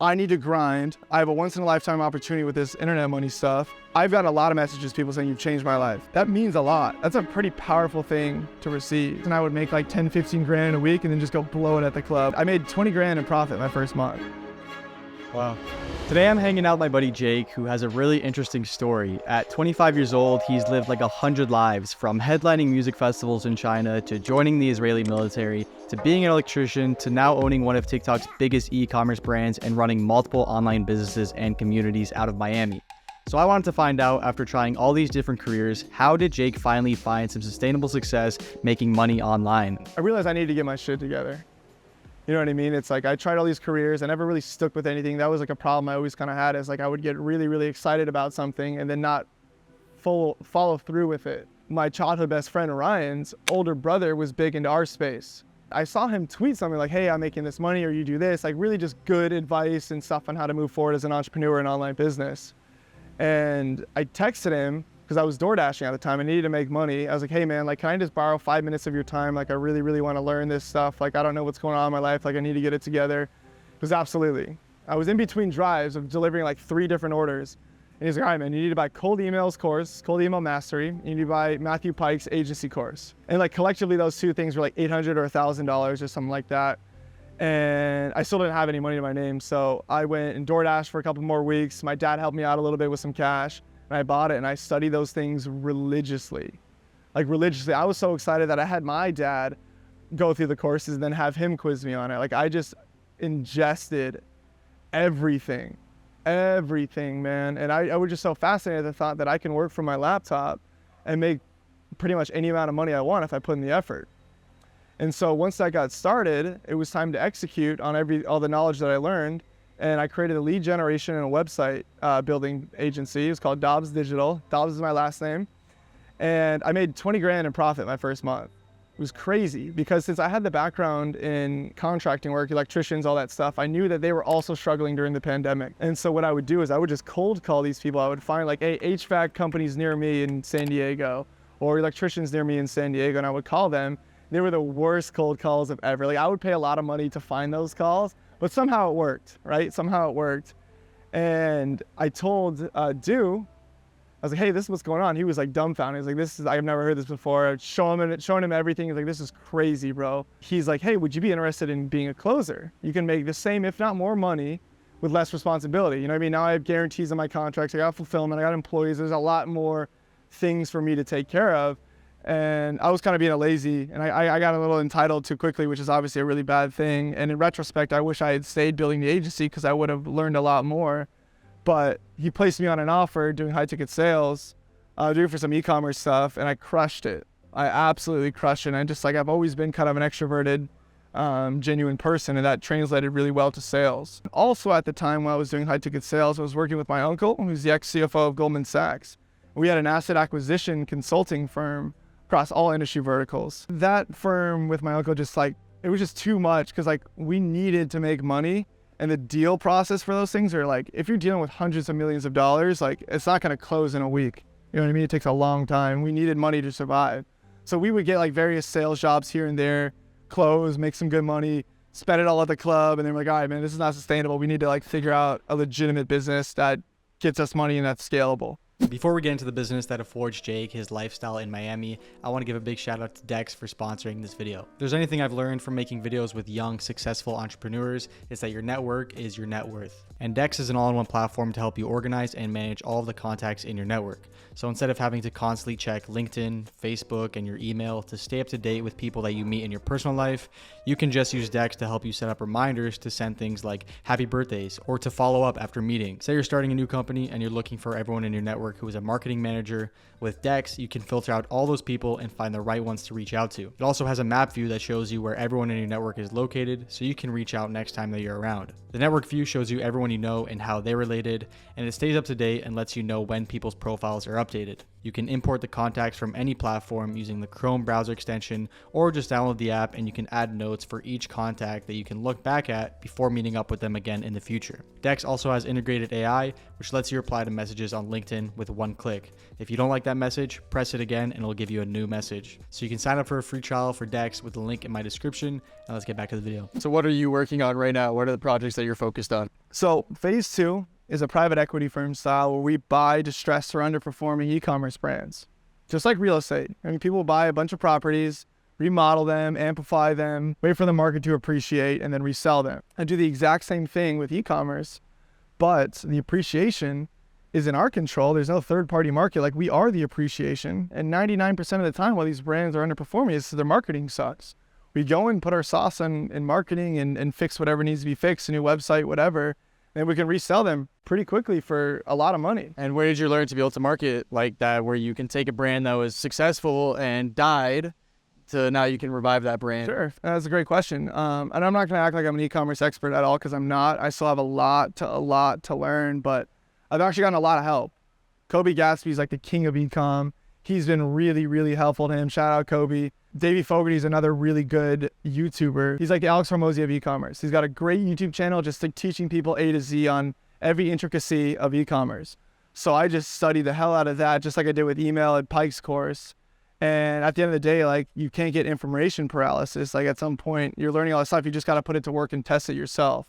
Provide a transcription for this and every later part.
I need to grind. I have a once in a lifetime opportunity with this internet money stuff. I've got a lot of messages, people saying you've changed my life. That means a lot. That's a pretty powerful thing to receive. And I would make like 10, 15 grand a week and then just go blow it at the club. I made 20 grand in profit my first month. Wow. Today I'm hanging out with my buddy Jake, who has a really interesting story. At 25 years old, he's lived like 100 lives, from headlining music festivals in China to joining the Israeli military to being an electrician to now owning one of TikTok's biggest e-commerce brands and running multiple online businesses and communities out of Miami. So I wanted to find out, after trying all these different careers, how did Jake finally find some sustainable success making money online? I realized I needed to get my shit together. You know what I mean? It's like I tried all these careers. I never really stuck with anything. That was like a problem I always kind of had, is like I would get really, really excited about something and then not follow through with it. My childhood best friend, Ryan's older brother, was big into our space. I saw him tweet something like, hey, I'm making this money, or you do this, like really just good advice and stuff on how to move forward as an entrepreneur in online business. And I texted him, because I was door dashing at the time. I needed to make money. I was like, hey man, like, can I just borrow 5 minutes of your time? Like, I really, really want to learn this stuff. Like, I don't know what's going on in my life. Like, I need to get it together. It was absolutely. I was in between drives of delivering like 3 different orders. And he's like, all right, man, you need to buy Cold Emails course, Cold Email Mastery. You need to buy Matthew Pike's agency course. And like collectively, those 2 things were like $800 or $1,000 or something like that. And I still didn't have any money to my name. So I went and DoorDash for a couple more weeks. My dad helped me out a little bit with some cash. And I bought it and I studied those things religiously. Like religiously. I was so excited that I had my dad go through the courses and then have him quiz me on it. Like I just ingested everything, man. And I was just so fascinated at the thought that I can work from my laptop and make pretty much any amount of money I want if I put in the effort. And so once that got started, it was time to execute on all the knowledge that I learned. And I created a lead generation and a website building agency. It was called Dobbs Digital. Dobbs is my last name. And I made 20 grand in profit my first month. It was crazy because since I had the background in contracting work, electricians, all that stuff, I knew that they were also struggling during the pandemic. And so what I would do is I would just cold call these people. I would find like, hey, HVAC companies near me in San Diego or electricians near me in San Diego, and I would call them. They were the worst cold calls of ever. Like I would pay a lot of money to find those calls. But somehow it worked, right? Somehow it worked. And I told Dew, I was like, hey, this is what's going on. He was like dumbfounded. He was like, I've never heard this before. Showing him everything. He's like, this is crazy, bro. He's like, hey, would you be interested in being a closer? You can make the same, if not more money with less responsibility. You know what I mean? Now I have guarantees on my contracts. I got fulfillment. I got employees. There's a lot more things for me to take care of. And I was kind of being a lazy, and I got a little entitled too quickly, which is obviously a really bad thing. And in retrospect, I wish I had stayed building the agency because I would have learned a lot more. But he placed me on an offer doing high ticket sales, doing for some e-commerce stuff, and I crushed it. I absolutely crushed it. And I've always been kind of an extroverted, genuine person, and that translated really well to sales. Also at the time when I was doing high ticket sales, I was working with my uncle, who's the ex-CFO of Goldman Sachs. We had an asset acquisition consulting firm across all industry verticals. That firm with my uncle it was just too much because we needed to make money, and the deal process for those things are like, if you're dealing with hundreds of millions of dollars, like it's not gonna close in a week. You know what I mean? It takes a long time. We needed money to survive. So we would get like various sales jobs here and there, close, make some good money, spend it all at the club, and then we're like, all right, man, this is not sustainable. We need to like figure out a legitimate business that gets us money and that's scalable. Before we get into the business that affords Jake his lifestyle in Miami, I want to give a big shout out to Dex for sponsoring this video. If there's anything I've learned from making videos with young, successful entrepreneurs, it's that your network is your net worth. And Dex is an all-in-one platform to help you organize and manage all of the contacts in your network. So instead of having to constantly check LinkedIn, Facebook, and your email to stay up to date with people that you meet in your personal life, you can just use Dex to help you set up reminders to send things like happy birthdays or to follow up after meetings. Say you're starting a new company and you're looking for everyone in your network who is a marketing manager. With Dex, you can filter out all those people and find the right ones to reach out to. It also has a map view that shows you where everyone in your network is located, so you can reach out next time that you're around. The network view shows you everyone you know and how they're related, and it stays up to date and lets you know when people's profiles are updated. You can import the contacts from any platform using the Chrome browser extension, or just download the app and you can add notes for each contact that you can look back at before meeting up with them again in the future. Dex also has integrated AI, which lets you reply to messages on LinkedIn with one click. If you don't like that message, press it again and it'll give you a new message. So you can sign up for a free trial for Dex with the link in my description. And let's get back to the video. So what are you working on right now? What are the projects that you're focused on? So phase 2 is a private equity firm style where we buy distressed or underperforming e-commerce brands. Just like real estate. I mean, people buy a bunch of properties, remodel them, amplify them, wait for the market to appreciate, and then resell them. I do the exact same thing with e-commerce, but the appreciation is in our control. There's no third-party market. Like, we are the appreciation. And 99% of the time while these brands are underperforming, it's their marketing sucks. We go and put our sauce in marketing and fix whatever needs to be fixed, a new website, whatever, and we can resell them pretty quickly for a lot of money. And where did you learn to be able to market like that, where you can take a brand that was successful and died to now you can revive that brand? Sure, that's a great question. And I'm not gonna act like I'm an e-commerce expert at all, because I'm not. I still have a lot to learn, but I've actually gotten a lot of help. Kobe Gatsby's like the king of e-com. He's been really helpful to him. Shout out Kobe. Davey Fogarty's another really good YouTuber. He's like the Alex Hormozi of e-commerce. He's got a great YouTube channel just like teaching people A to Z on every intricacy of e-commerce. So I just studied the hell out of that, just like I did with email at Pike's course. And at the end of the day, like, you can't get information paralysis. Like, at some point, you're learning all this stuff. You just got to put it to work and test it yourself.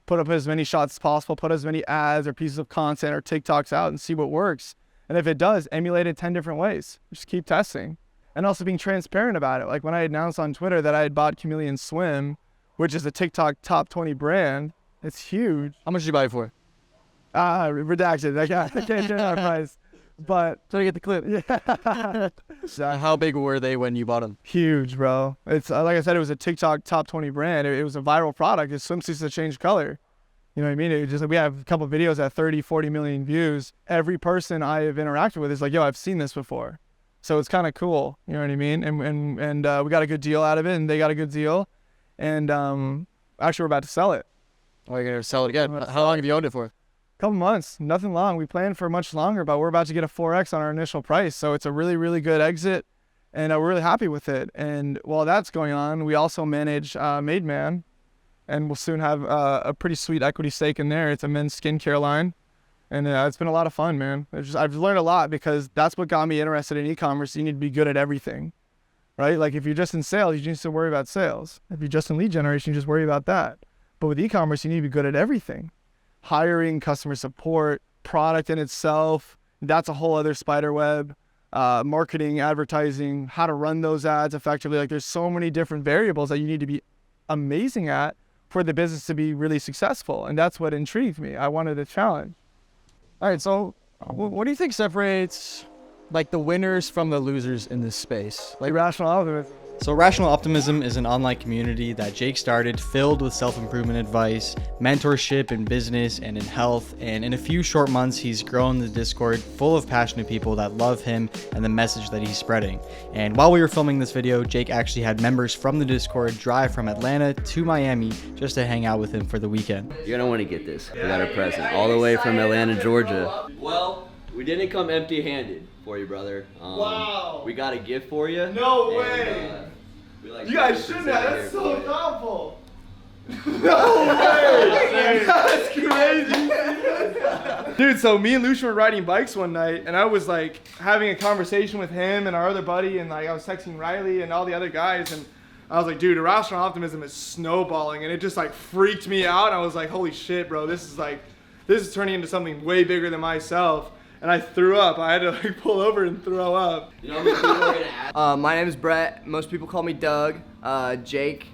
Put up as many shots as possible. Put as many ads or pieces of content or TikToks out and see what works. And if it does, emulate it 10 different ways. Just keep testing. And also being transparent about it. Like, when I announced on Twitter that I had bought Chameleon Swim, which is a TikTok top 20 brand, it's huge. How much did you buy it for? Redacted. I can't share that price. But Trying to get the clip. yeah. So how big were they when you bought them? Huge, bro. It's like I said, it was a TikTok top 20 brand. It was a viral product. It's swimsuits that change color. You know what I mean? It just, we have a couple of videos at 30, 40 million views. Every person I have interacted with is like, yo, I've seen this before. So it's kind of cool. You know what I mean? And we got a good deal out of it, and they got a good deal. And actually, we're about to sell it. Oh, you're going to sell it again. How long have you owned it for? Couple months, nothing long. We planned for much longer, but we're about to get a 4x on our initial price. So it's a really good exit, and we're really happy with it. And while that's going on, we also manage Made Man, and we'll soon have a pretty sweet equity stake in there. It's a men's skincare line, and it's been a lot of fun, man. I've learned a lot, because that's what got me interested in e-commerce. You need to be good at everything, right? Like, if you're just in sales, you just need to worry about sales. If you're just in lead generation, you just worry about that. But with e-commerce, you need to be good at everything. Hiring, customer support, product in itself, that's a whole other spider web. Marketing, advertising, how to run those ads effectively. Like, there's so many different variables that you need to be amazing at for the business to be really successful. And that's what intrigued me. I wanted a challenge. All right, so what do you think separates like the winners from the losers in this space? Like, Irrational optimism. So Rational Optimism is an online community that Jake started, filled with self-improvement advice, mentorship in business and in health, and in a few short months he's grown the Discord full of passionate people that love him and the message that he's spreading. And while we were filming this video, Jake actually had members from the Discord drive from Atlanta to Miami just to hang out with him for the weekend. You're gonna want to get this. We got a present all the way from Atlanta, Georgia. Well, we didn't come empty-handed for you, brother. Wow. We got a gift for you. No way. You guys shouldn't have. That's so thoughtful. No way. That's crazy. Dude, so me and Lucian were riding bikes one night, and I was like having a conversation with him and our other buddy, and like I was texting Riley and all the other guys, and I was like, dude, irrational optimism is snowballing, and it just like freaked me out. I was like, holy shit, bro, this is turning into something way bigger than myself. And I threw up. I had to like pull over and throw up. You know how many people are gonna ask? My name is Brett. Most people call me Doug. Jake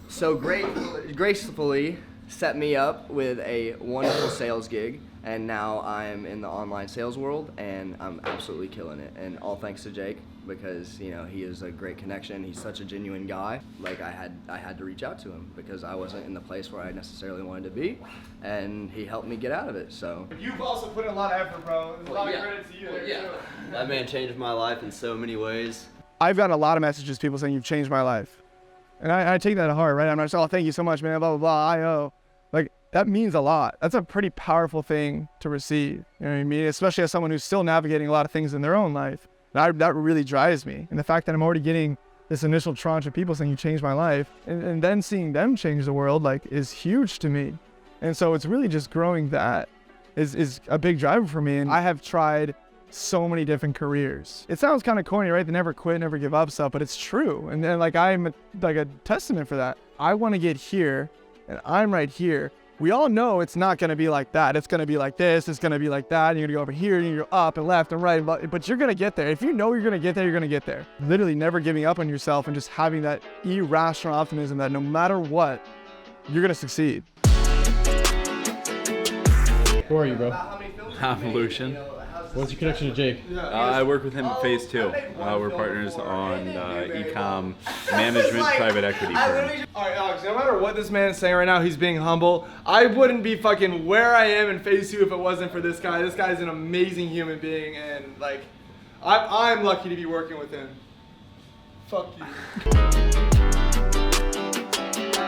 so gracefully set me up with a wonderful sales gig, and now I'm in the online sales world, and I'm absolutely killing it. And all thanks to Jake, because you know he is a great connection. He's such a genuine guy. Like I had to reach out to him because I wasn't in the place where I necessarily wanted to be, and he helped me get out of it. So You've also put in a lot of effort, bro. There's a lot of yeah. credit to you. Well, yeah. That man changed my life in so many ways. I've gotten a lot of messages, people saying you've changed my life. And I take that to heart, right? I'm not saying, oh, thank you so much, man, blah, blah, blah, I owe. Like, that means a lot. That's a pretty powerful thing to receive. You know what I mean? Especially as someone who's still navigating a lot of things in their own life. That really drives me. And the fact that I'm already getting this initial tranche of people saying you changed my life, and then seeing them change the world, like, is huge to me. And so it's really just growing that is a big driver for me. And I have tried so many different careers. It sounds kind of corny, right? The never quit, never give up stuff, but it's true. And then, like, I'm like a testament for that. I want to get here, and I'm right here. We all know it's not going to be like that. It's going to be like this. It's going to be like that. And you're going to go over here, and you're up and left and right. But you're going to get there. If you know you're going to get there, you're going to get there. Literally never giving up on yourself and just having that irrational optimism that no matter what, you're going to succeed. Who are you, bro? I'm Lucian. What's your connection to Jake? I work with him in Phase 2. We're partners on e-com management private equity firm. All right, Alex, no matter what this man is saying right now, he's being humble. I wouldn't be fucking where I am in Phase 2 if it wasn't for this guy. This guy's an amazing human being, and, like, I'm lucky to be working with him. Fuck you.